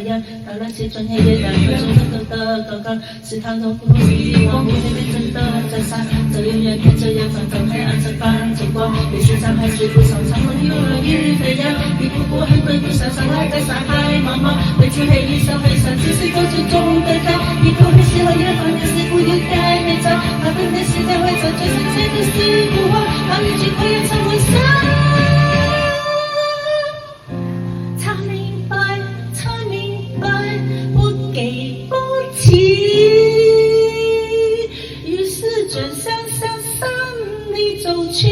样，当然是专业也难分中的刚刚，是他弄不死我，不会变真的在傻，这永远看着远方，在黑暗中泛着光，也许上海水不上长风有了雨飞扬，一步步很快步上上来在上海茫茫，未知黑与上黑上，只是高处中的高，一口黑喜和远方的事不有改没照，他们的时代会找最深切的事不忘，把一句话也成为伤。才明白，不给不起，于是转向向山里走去。